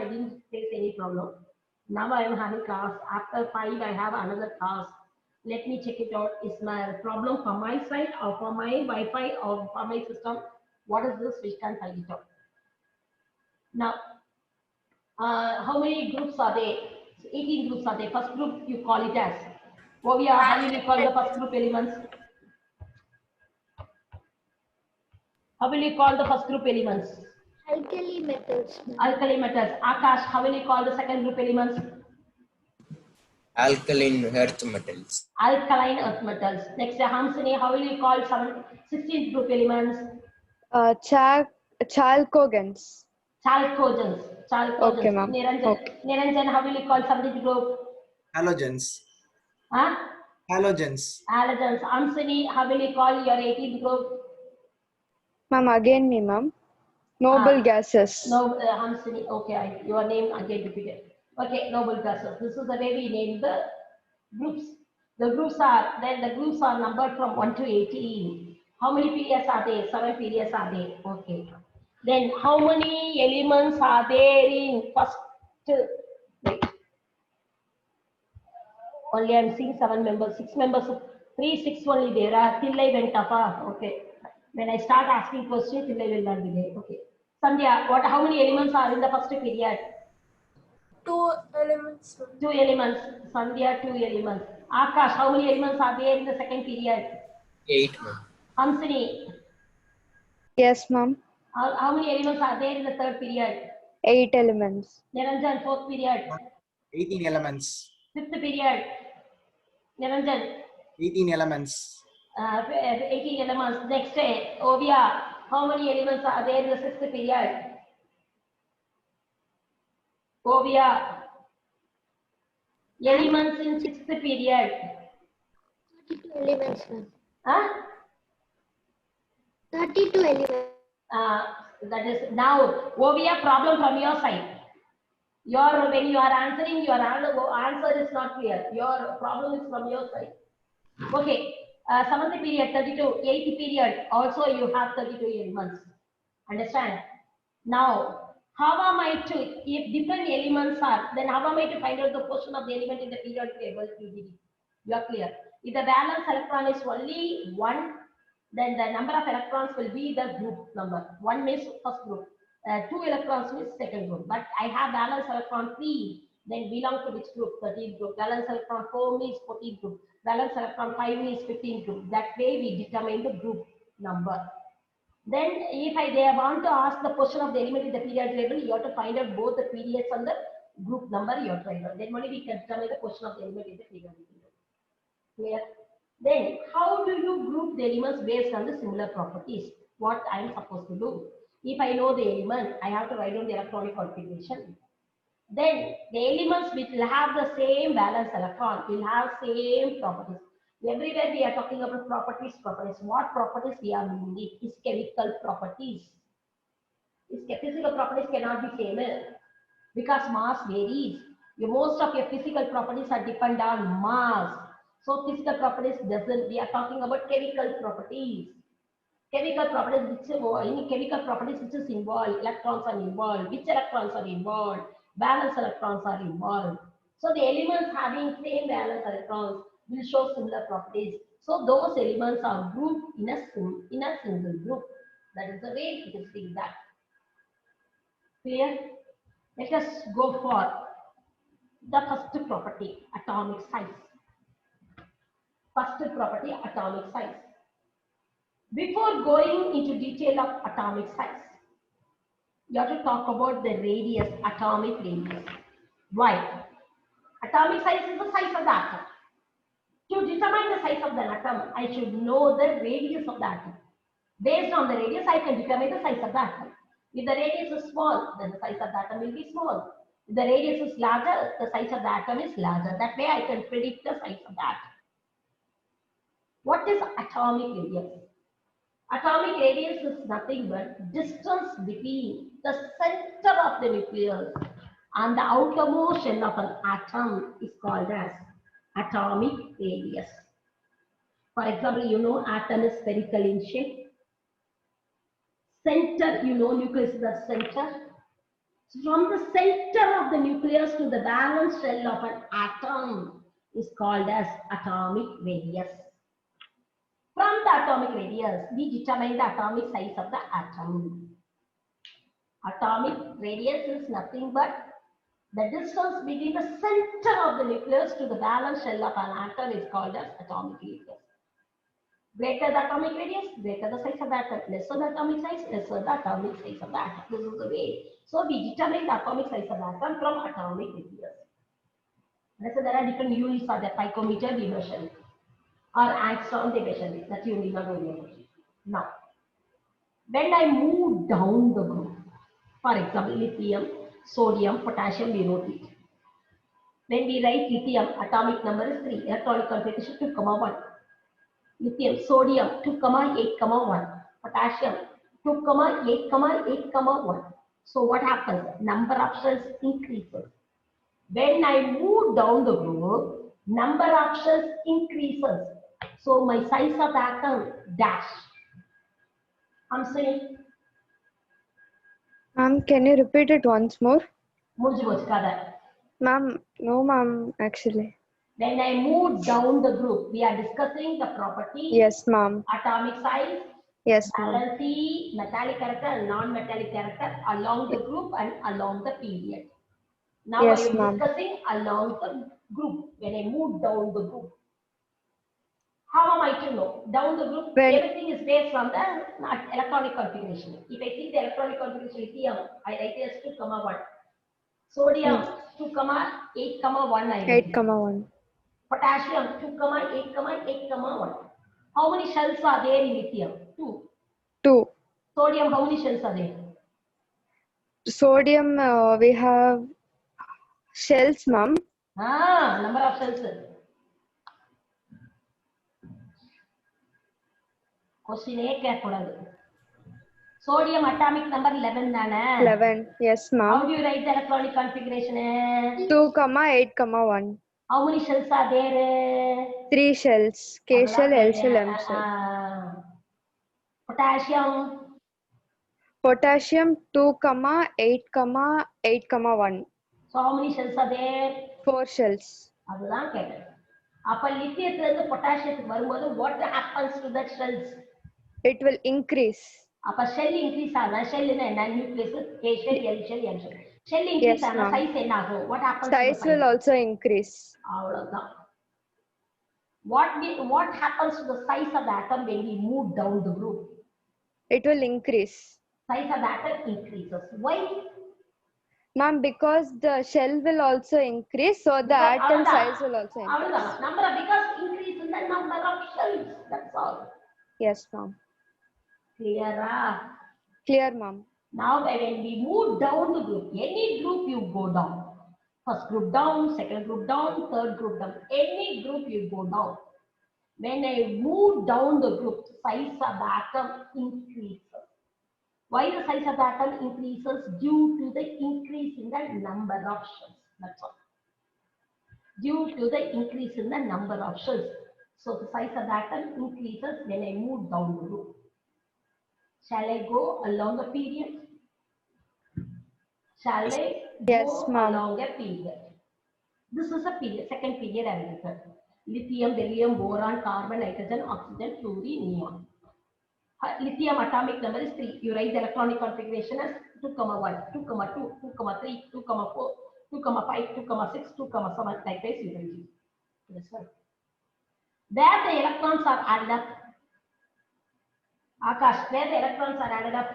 Speaker 3: didn't face any problem. Now I am having class. After 5, I have another class. Let me check it out. Is my problem from my side or from my Wi-Fi or from my system? What is this? We can find it out. Now, how many groups are there? 18 groups are there. First group you call it as. How will you call the first group elements? How will you call the first group elements?
Speaker 1: Alkali metals.
Speaker 3: Alkali metals. Akash, how will you call the second group elements?
Speaker 5: Alkaline earth metals.
Speaker 3: Alkaline earth metals. Next, Hamsini, how will you call 16th group elements?
Speaker 2: Chalcogons.
Speaker 3: Chalcogens.
Speaker 2: Okay, ma'am.
Speaker 3: Niranjan.
Speaker 2: Okay.
Speaker 3: Niranjan, how will you call 17th group?
Speaker 4: Halogens.
Speaker 3: Huh?
Speaker 4: Halogens.
Speaker 3: Halogens. Hamsini, how will you call your 18th group?
Speaker 2: Ma'am, again me, ma'am. Noble gases.
Speaker 3: No, Hamsini. Okay, your name again repeated. Okay, noble gases. This is the way we name the groups. The groups are numbered from 1 to 18. How many periods are there? 7 periods are there. Okay. Then how many elements are there in first? Wait. Only I'm seeing 7 members, 6 members, 3, 6 only there are. Till I went up. Okay. When I start asking questions, till I will not be there. Okay. Sandhya, how many elements are in the first period?
Speaker 1: 2 elements.
Speaker 3: 2 elements. Sandhya, 2 elements. Akash, how many elements are there in the second period?
Speaker 5: 8, ma'am.
Speaker 3: Hamsini,
Speaker 2: Yes, ma'am.
Speaker 3: how many elements are there in the third period?
Speaker 2: 8 elements.
Speaker 3: Niranjan, fourth period.
Speaker 4: 18 elements.
Speaker 3: Fifth period. Niranjan,
Speaker 4: 18 elements.
Speaker 3: 18 elements. Next, Ovia, how many elements are there in the sixth period? Ovia, elements in sixth period.
Speaker 1: 32 elements, ma'am.
Speaker 3: Huh?
Speaker 1: 32 elements.
Speaker 3: That is now Ovia, problem from your side. When you are answering, your answer is not clear. Your problem is from your side. Okay. 7th period 32, 8th period also you have 32 elements. Understand? Now, how am I to, if different elements are, then how am I to find out the portion of the element in the periodic table? You are clear. If the valence electron is only 1, then the number of electrons will be the group number. 1 means first group. 2 electrons means second group. But I have valence electron 3, then belong to which group? 13th group. Valence electron 4 means 14th group. Valence electron 5 means 15th group. That way we determine the group number. Then if they want to ask the position of the element in the period table, you have to find out both the periods and the group number you have to find out. Then only we can determine the position of the element in the period table. Clear? Then how do you group the elements based on the similar properties? What I am supposed to do? If I know the element, I have to write down the electronic configuration. Then the elements which will have the same valence electron will have same properties. Everywhere we are talking about properties. What properties we are meaning? Is chemical properties. Physical properties cannot be same because mass varies. Most of your physical properties are depend on mass. So physical properties doesn't. We are talking about chemical properties. Chemical properties which is involved. Electrons are involved. Which electrons are involved? valence electrons are involved. So the elements having same valence electrons will show similar properties. So those elements are grouped in a single group. That is the way it is being done. Clear? Let us go for the first property, atomic size. First property, atomic size. Before going into detail of atomic size, you have to talk about the radius, atomic radius. Why? Atomic size is the size of the atom. To determine the size of the atom, I should know the radius of the atom. Based on the radius, I can determine the size of the atom. If the radius is small, then the size of the atom will be small. If the radius is larger, the size of the atom is larger. That way I can predict the size of the atom. What is atomic radius? Atomic radius is nothing but distance between the center of the nucleus and the outermost shell of an atom is called as atomic radius. For example, you know atom is spherical in shape. Center, you know nucleus is the center. So from the center of the nucleus to the valence shell of an atom is called as atomic radius. From the atomic radius, we determine the atomic size of the atom. Atomic radius is nothing but the distance between the center of the nucleus to the valence shell of an atom is called as atomic radius. Greater the atomic radius, greater the size of the atom. Lesser the atomic size, lesser the atomic size of the atom. This is the way. So we determine the atomic size of the atom from atomic radius. So there are different units for the picometer we measure it, or angstrom they measure it. That you need not know. Now, when I move down the group, for example, lithium, sodium, potassium, we wrote it. When we write lithium, atomic number is 3, electronic configuration 2, 1. Lithium, sodium 2, 8, 1. Potassium 2, 8, 8, 1. So what happens? Number of shells increases. When I move down the group, number of shells increases. So my size of the atom dash. I'm saying.
Speaker 2: Ma'am, can you repeat it once more?
Speaker 3: Mujibos,
Speaker 2: Ma'am, no ma'am, actually.
Speaker 3: when I move down the group, we are discussing the property,
Speaker 2: Yes, ma'am.
Speaker 3: atomic size,
Speaker 2: Yes, ma'am.
Speaker 3: valency, metallic character and non-metallic character along the group and along the period. Now
Speaker 2: Yes,
Speaker 3: I am
Speaker 2: ma'am.
Speaker 3: discussing along the group, when I move down the group. How am I to know? Down the group,
Speaker 2: When-
Speaker 3: everything is based on the electronic configuration. If I see the electronic configuration, lithium, I write it as 2, 1. Sodium, 2, 8, 1. I write
Speaker 2: 8,
Speaker 3: it.
Speaker 2: 1.
Speaker 3: Potassium 2, 8, 8, 1. How many shells are there in lithium? 2.
Speaker 2: 2.
Speaker 3: Sodium, how many shells are there?
Speaker 2: Sodium, we have shells, ma'am.
Speaker 3: Number of shells. Question Sodium atomic number 11 dana.
Speaker 2: 11. Yes,
Speaker 3: How
Speaker 2: ma'am.
Speaker 3: do you write the electronic configuration?
Speaker 2: 2, 8, 1.
Speaker 3: How many shells are there?
Speaker 2: 3 shells. K shell, L shell, M shell.
Speaker 3: Potassium.
Speaker 2: Potassium 2, 8, 8, 1.
Speaker 3: So how many shells are there?
Speaker 2: 4 shells.
Speaker 3: அதுதான் கேட்டேன். அப்ப லித்தியத்துல இருந்து பொட்டாசியத்துக்கு வரும்போது what happens to that shells?
Speaker 2: It will increase.
Speaker 3: அப்ப shell increase ஆனா shell என்ன nucleus K shell L shell M shell. Shell increase
Speaker 2: Yes,
Speaker 3: ஆனா
Speaker 2: ma'am.
Speaker 3: size என்ன ஆகும்? What happens to the
Speaker 2: Size
Speaker 3: size?
Speaker 2: will also increase.
Speaker 3: அவ்வளவுதான். What happens to the size of the atom when we move down the group?
Speaker 2: It will increase.
Speaker 3: Size of the atom increases. Why?
Speaker 2: Ma'am, because the shell will also increase, so the
Speaker 3: Because
Speaker 2: atom
Speaker 3: அவ்வளவுதான்.
Speaker 2: size will also increase.
Speaker 3: அவ்வளவுதான். Number of, because increase in the number of shells. That's all.
Speaker 2: Yes, ma'am.
Speaker 3: Clear?
Speaker 2: Clear, ma'am.
Speaker 3: Now when we move down the group, any group you go down. First group down, second group down, third group down. Any group you go down. When I move down the group, size of the atom increases. Why the size of the atom increases? Due to the increase in the number of shells. That's all. Due to the increase in the number of shells. So the size of the atom increases when I move down the group. Shall I go along the period? Shall I
Speaker 2: Yes,
Speaker 3: go
Speaker 2: ma'am.
Speaker 3: along a period. This is a period, second period I will written. Lithium, beryllium, boron, carbon, nitrogen, oxygen, fluorine, neon. Lithium atomic number is 3. You write the electronic configuration as 2,1, 2,2, 2,3, 2,4, 2,5, 2,6, 2,7, likewise you will use. This one. There the electrons are added up. Akash, where the electrons are added up?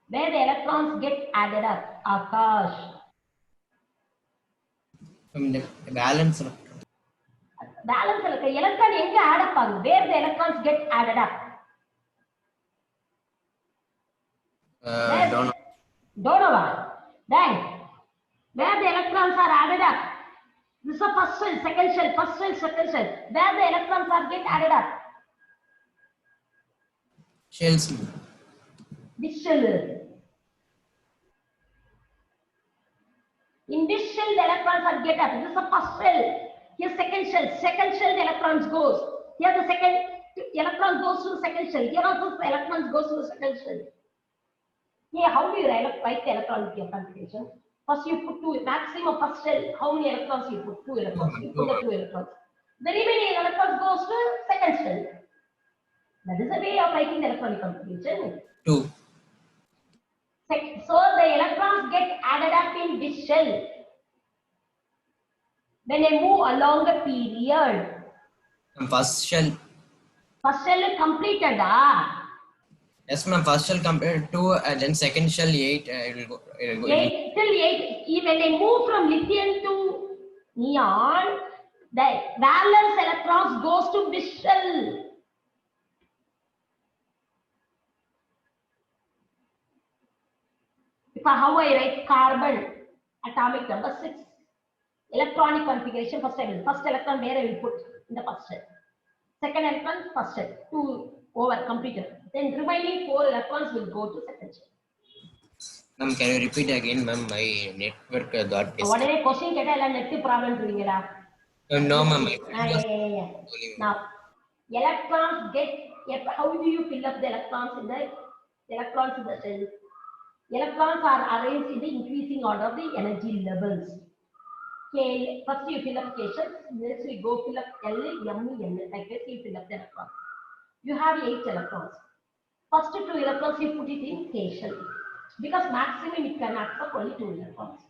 Speaker 3: Where the electrons get added up? Akash.
Speaker 5: The balance.
Speaker 3: Balance electron எங்க add up ஆகும்? Where the electrons get added up?
Speaker 5: Don't know.
Speaker 3: Don't know why. Then, where the electrons are added up? This is a first shell, second shell, first shell, second shell. Where the electrons are get added up?
Speaker 5: Shells.
Speaker 3: Which shell? In this shell, the electrons are get up. This is a first shell. Here second shell. Second shell, the electrons goes. Here the second electron goes to the second shell. Here also the electrons goes to the second shell. Here, how do you write the electronic configuration? First, you put two maximum first shell. How many electrons you put? 2 electrons. You put the 2 electrons. The remaining electrons goes to second shell. That is the way of writing the electronic configuration.
Speaker 5: 2.
Speaker 3: So the electrons get added up in this shell when they move along the period.
Speaker 5: First shell.
Speaker 3: First shell is completed.
Speaker 5: Yes, ma'am. First shell compared to then second shell 8. It will go.
Speaker 3: 8 till 8. When they move from lithium to neon, the valence electrons goes to this shell. How I write carbon atomic number 6. Electronic configuration first I will. First electron where I will put in the first shell. Second electron first shell. 2 over completed. Then remaining 4 electrons will go to second shell.
Speaker 5: Ma'am, can you repeat again, ma'am? My network got
Speaker 3: What
Speaker 5: disconnected.
Speaker 3: are question get a net problem doing it?
Speaker 5: No, ma'am. My
Speaker 3: Now electrons get, how do you fill up the electrons in the shell? Electrons are arranged in the increasing order of the energy levels. Okay, first you fill up K shells, next we go fill up L, M, N, like this you fill up the electrons. You have 8 electrons. First 2 electrons you put it in K shell because maximum it can accept only 2 electrons.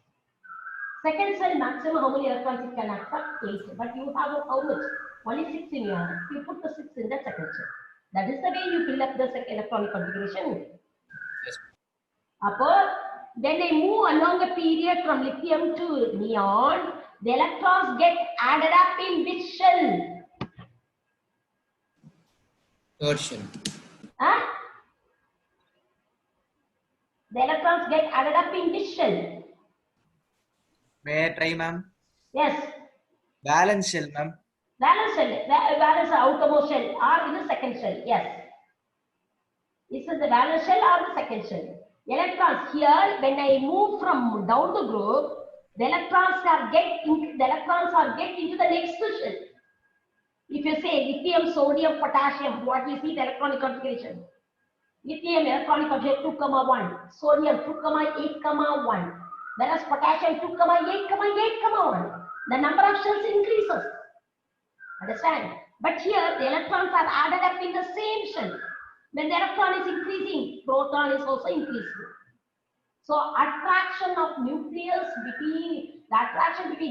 Speaker 3: Second cell maximum how many electrons it can accept? 8, but you have how much? Only 6 in your hand. You put the 6 in the second cell. That is the way you fill up the electronic configuration.
Speaker 5: Yes.
Speaker 3: Then they move along a period from lithium to neon. The electrons get added up in which shell?
Speaker 5: Third shell.
Speaker 3: Huh? The electrons get added up in which shell?
Speaker 4: May I try, ma'am?
Speaker 3: Yes.
Speaker 4: Valence shell, ma'am.
Speaker 3: Valence shell. Valence outermost shell or in the second shell. Yes. This is the valence shell or the second shell. Electrons here, when I move from down the group, the electrons are get into the next shell. If you say lithium, sodium, potassium, what we see the electronic configuration? Lithium electronic configuration 2,1, sodium 2,8,1, whereas potassium 2,8,8,1. The number of shells increases. Understand? But here the electrons are added up in the same shell. When the electron is increasing, proton is also increasing. So attraction between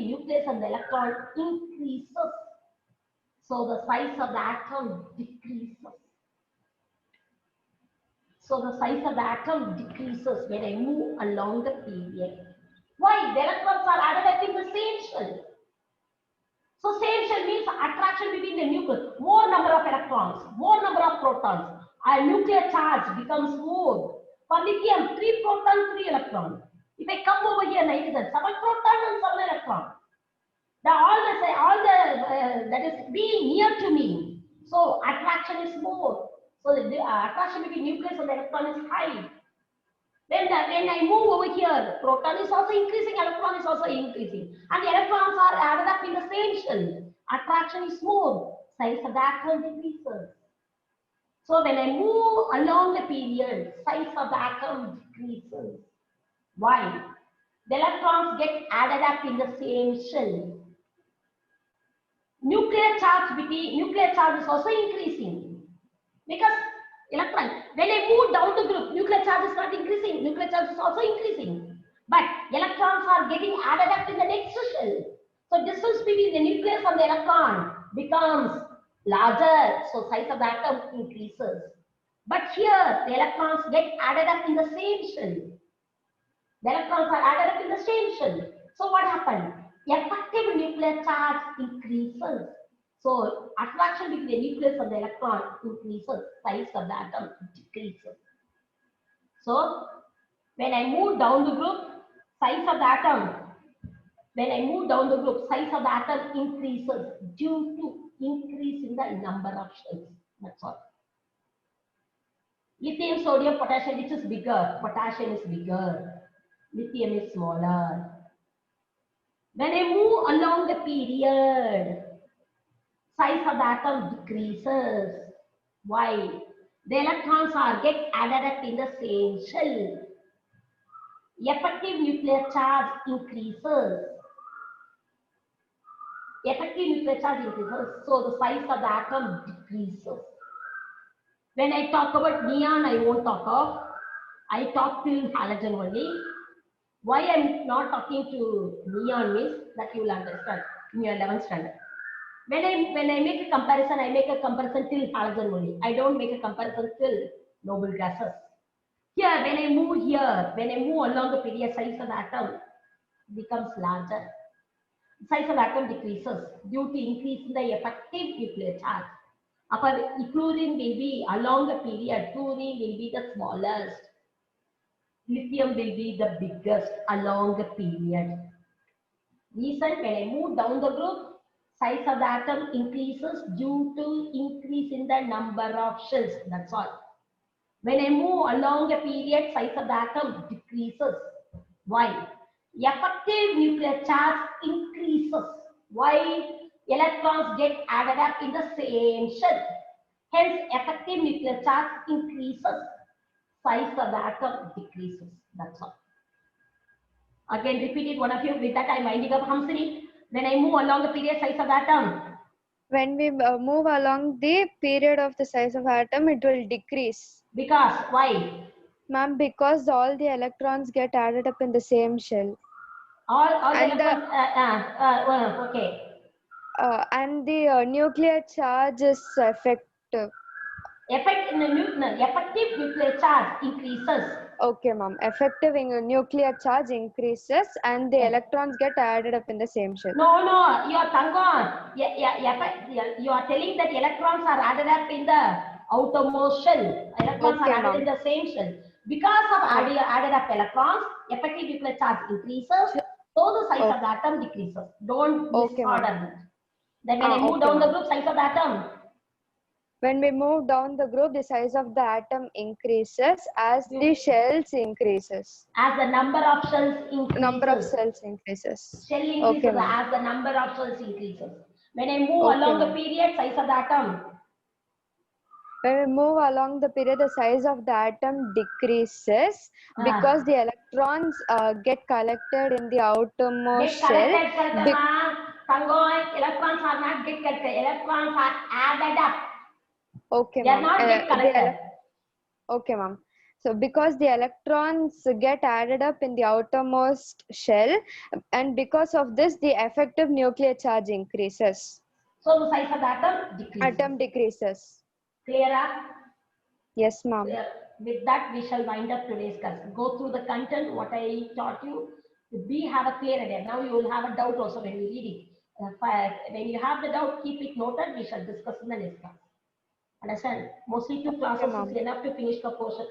Speaker 3: nucleus and the electron increases. So the size of the atom decreases. When I move along the period. Why? The electrons are added up in the same shell. So same shell means attraction between the nucleus. More number of electrons, more number of protons. Our nuclear charge becomes more. For lithium, 3 protons, 3 electrons. If I come over here, nitrogen, 7 protons and 7 electrons. That is being near to me. So attraction is more. So the attraction between nucleus and the electron is high. When I move over here, proton is also increasing, electron is also increasing. And the electrons are added up in the same shell. Attraction is more. Size of the atom decreases. So when I move along the period, size of the atom decreases. Why? The electrons get added up in the same shell. Nuclear charge is also increasing because electron. When I move down the group, nuclear charge is not increasing. Nuclear charge is also increasing, but electrons are getting added up in the next shell. So distance between the nucleus and the electron becomes larger. So size of the atom increases. But here the electrons get added up in the same shell. The electrons are added up in the same shell. So what happened? Effective nuclear charge increases. So attraction between the nucleus and the electron increases. Size of the atom decreases. So when I move down the group, size of the atom. When I move down the group, size of the atom increases due to increase in the number of shells. That's all. Lithium, sodium, potassium, which is bigger? Potassium is bigger. Lithium is smaller. When I move along the period, size of the atom decreases. Why? The electrons are get added up in the same shell. Effective nuclear charge increases. Effective nuclear charge increases, so the size of the atom decreases. When I talk about neon, I won't talk of. I talk till halogen only. Why I'm not talking to neon means that you will understand in your 11th standard. When I make a comparison, I make a comparison till halogen only. I don't make a comparison till noble gases. Here, when I move along the period, size of the atom becomes larger. Size of atom decreases due to increase in the effective nuclear charge. Fluorine will be along the period, fluorine will be the smallest. Lithium will be the biggest along the period. Reason, when I move down the group, size of the atom increases due to increase in the number of shells. That's all. When I move along the period, size of the atom decreases. Why? Effective nuclear charge increases. Why? Electrons get added up in the same shell. Hence, effective nuclear charge increases. Size of the atom decreases. That's all. Again, repeat it, one of you. With that, I'm winding up. Hamsini, when I move along the period, size of the atom.
Speaker 2: When we move along the period of the size of atom, it will decrease.
Speaker 3: Because, why?
Speaker 2: Ma'am, because all the electrons get added up in the same shell.
Speaker 3: All the
Speaker 2: And
Speaker 3: electrons, okay.
Speaker 2: And the nuclear charge is effective.
Speaker 3: Effective nuclear charge increases.
Speaker 2: Okay, ma'am. Effective nuclear charge increases and the electrons get added up in the same shell.
Speaker 3: No, you are Tangon. You are telling that electrons are added up in the outermost shell. Electrons are added in the same shell. Because of added up electrons, effective nuclear charge increases, so the size of the atom decreases. Don't disorder it. Then when I move down the group, size of the atom.
Speaker 2: When we move down the group, the size of the atom increases as the shells increases.
Speaker 3: As the number of shells increases.
Speaker 2: Number of cells increases.
Speaker 3: Shell increases as the number of shells increases. When I move along the period, size of the atom.
Speaker 2: When we move along the period, the size of the atom decreases because the electrons get collected in the outermost shell.
Speaker 3: Electrons are not get collected. Electrons are added up.
Speaker 2: Okay,
Speaker 3: they are not get collected.
Speaker 2: Okay, ma'am. So because the electrons get added up in the outermost shell, and because of this, the effective nuclear charge increases.
Speaker 3: So the size of the atom decreases.
Speaker 2: Atom decreases.
Speaker 3: Clear up?
Speaker 2: Yes, ma'am.
Speaker 3: With that, we shall wind up today's class. Go through the content, what I taught you. We have a clear idea. Now you will have a doubt also when you read it. When you have the doubt, keep it noted. We shall discuss in the next class. Understand? Mostly 2 classes is enough to finish the portion.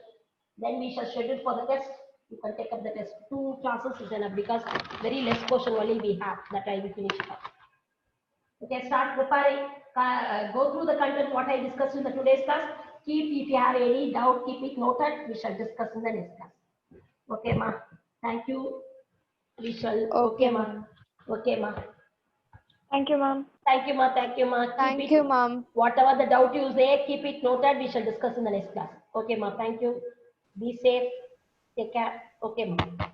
Speaker 3: Then we shall schedule for the test. You can take up the test. 2 classes is enough because very less portion only we have. That I will finish it up. Okay, start preparing. Go through the content what I discussed in the today's class. If you have any doubt, keep it noted. We shall discuss in the next class. Okay, ma. Thank you. We shall. Okay, ma. Okay, ma.
Speaker 6: Thank you, ma'am.
Speaker 3: Thank you, ma. Thank you, ma. Keep
Speaker 2: Thank
Speaker 3: it-
Speaker 2: you, ma'am.
Speaker 3: Whatever the doubt you say, keep it noted. We shall discuss in the next class. Okay, ma. Thank you. Be safe. Take care. Okay, ma.